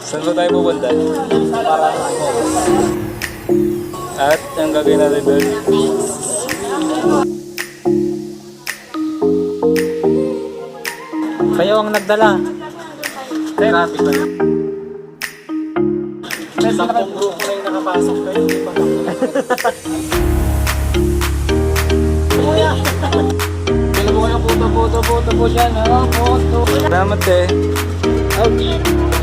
Saan ba tayo pupunta? Para at ang gagawin natin doon. Kayo ang nagdala. Traffic ba yun? 10 grupo na yung nakapasok kayo. Kuya! Kailan mo kayo puto po dyan, ha? Puto. Salamat eh. Okay.